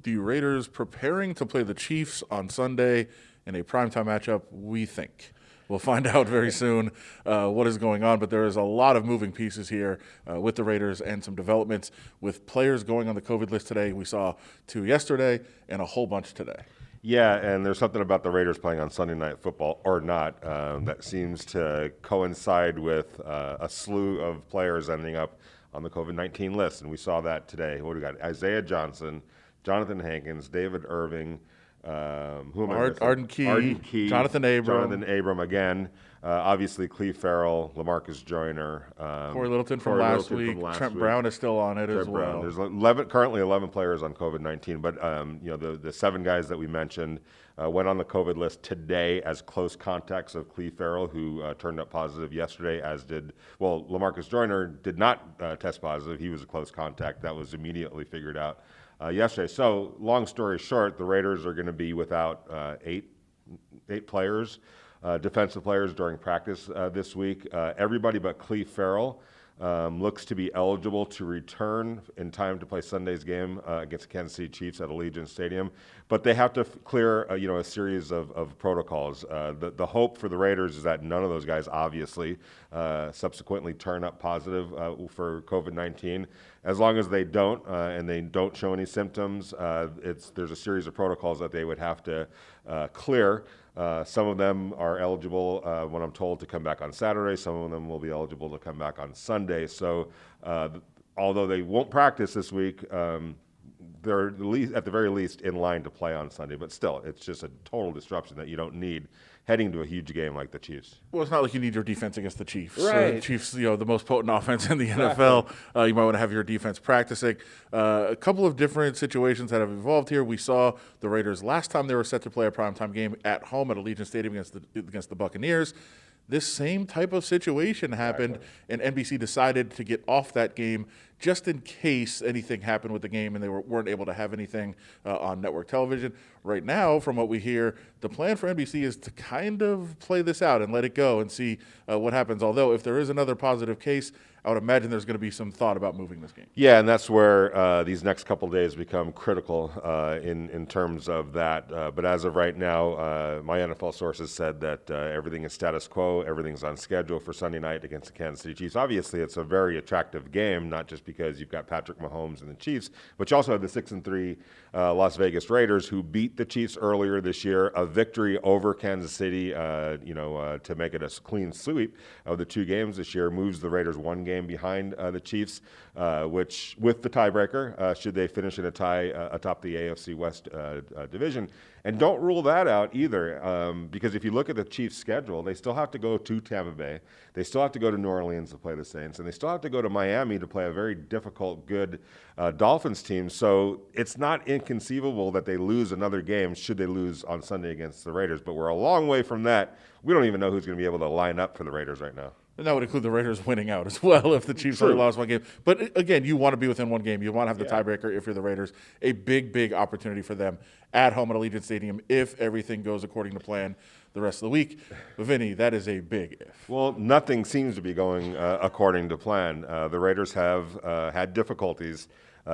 the Raiders preparing to play the Chiefs on Sunday in a primetime matchup, we think. We'll find out very soon what is going on, but there is a lot of moving pieces here with the Raiders and some developments with players going on the COVID list today. We saw 2 yesterday and a whole bunch today. Yeah, and there's something about the Raiders playing on Sunday Night Football or not that seems to coincide with a slew of players ending up on the COVID-19 list, and we saw that today. What do we got? Isaiah Johnson, Jonathan Hankins, David Irving, Arden Key, Jonathan Abram again. Obviously, Clelin Ferrell, LaMarcus Joyner, Corey Littleton from last week. Trent Brown is still on it as well. There's currently 11 players on COVID-19, but the 7 guys that we mentioned went on the COVID list today as close contacts of Clelin Ferrell, who turned up positive yesterday, as did, LaMarcus Joyner did not test positive. He was a close contact. That was immediately figured out yesterday. So long story short, the Raiders are going to be without 8 players, defensive players during practice this week. Everybody but Clelin Ferrell looks to be eligible to return in time to play Sunday's game against the Kansas City Chiefs at Allegiant Stadium, but they have to clear a series of protocols. The hope for the Raiders is that none of those guys obviously subsequently turn up positive for COVID-19. As long as they don't and they don't show any symptoms, there's a series of protocols that they would have to clear. Some of them are eligible, when I'm told, to come back on Saturday. Some of them will be eligible to come back on Sunday. So although they won't practice this week, they're at the very least in line to play on Sunday. But still, it's just a total disruption that you don't need heading to a huge game like the Chiefs. Well, it's not like you need your defense against the Chiefs. Right. The Chiefs, the most potent offense in the NFL. You might want to have your defense practicing. A couple of different situations that have evolved here. We saw the Raiders last time they were set to play a primetime game at home at Allegiant Stadium against the Buccaneers. This same type of situation happened, and NBC decided to get off that game just in case anything happened with the game and they weren't able to have anything on network television. Right now, from what we hear, the plan for NBC is to kind of play this out and let it go and see what happens. Although, if there is another positive case, I would imagine there's going to be some thought about moving this game. Yeah, and that's where these next couple days become critical in terms of that. But as of right now, my NFL sources said that everything is status quo. Everything's on schedule for Sunday night against the Kansas City Chiefs. Obviously, it's a very attractive game, not just because you've got Patrick Mahomes and the Chiefs, but you also have the 6-3 Las Vegas Raiders, who beat the Chiefs earlier this year. A victory over Kansas City, to make it a clean sweep of the 2 games this year, moves the Raiders 1 game behind the Chiefs, which, with the tiebreaker, should they finish in a tie atop the AFC West division. And don't rule that out either, because if you look at the Chiefs' schedule, they still have to go to Tampa Bay, they still have to go to New Orleans to play the Saints, and they still have to go to Miami to play a very difficult, good Dolphins team. So it's not inconceivable that they lose another game should they lose on Sunday against the Raiders. But we're a long way from that. We don't even know who's going to be able to line up for the Raiders right now. And that would include the Raiders winning out as well if the Chiefs only lost 1 game. But again, you want to be within 1 game. You want to have the tiebreaker if you're the Raiders. A big, big opportunity for them at home at Allegiant Stadium if everything goes according to plan the rest of the week. But Vinny, that is a big if. Well, nothing seems to be going according to plan. The Raiders have had difficulties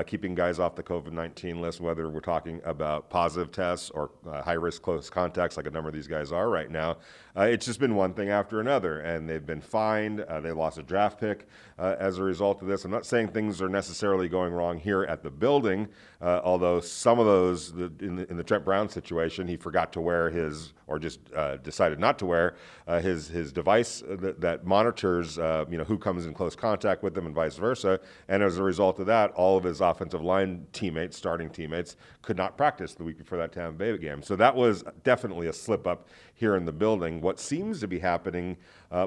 keeping guys off the COVID-19 list, whether we're talking about positive tests or high-risk close contacts like a number of these guys are right now. It's just been one thing after another, and they've been fined. They lost a draft pick as a result of this. I'm not saying things are necessarily going wrong here at the building, although some of those, in the Trent Brown situation, he forgot to wear his, or just decided not to wear his device that monitors who comes in close contact with them and vice versa. And as a result of that, all of his offensive line teammates, starting teammates, could not practice the week before that Tampa Bay game. So that was definitely a slip up here in the building. What seems to be happening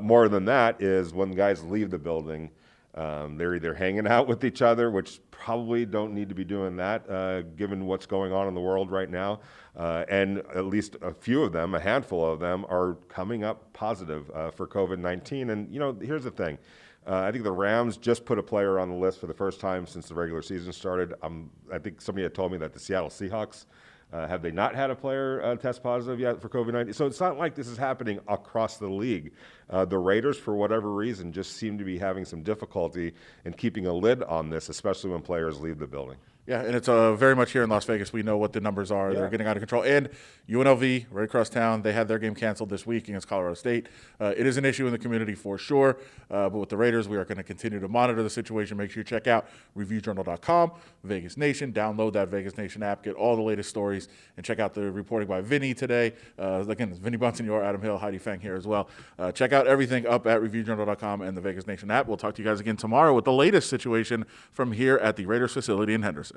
more than that is when guys leave the building, they're either hanging out with each other, which probably don't need to be doing that given what's going on in the world right now, and at least a few of them, a handful of them, are coming up positive for COVID-19. And, here's the thing. I think the Rams just put a player on the list for the first time since the regular season started. I think somebody had told me that the Seattle Seahawks, have they not had a player test positive yet for COVID-19? So it's not like this is happening across the league. The Raiders, for whatever reason, just seem to be having some difficulty in keeping a lid on this, especially when players leave the building. Yeah, and it's very much here in Las Vegas. We know what the numbers are. Yeah. They're getting out of control. And UNLV, right across town, they had their game canceled this week against Colorado State. It is an issue in the community for sure. But with the Raiders, we are going to continue to monitor the situation. Make sure you check out reviewjournal.com, Vegas Nation. Download that Vegas Nation app. Get all the latest stories. And check out the reporting by Vinny today. Again, it's Vinny Bonsignor, Adam Hill, Heidi Fang here as well. Check out everything up at reviewjournal.com and the Vegas Nation app. We'll talk to you guys again tomorrow with the latest situation from here at the Raiders facility in Henderson.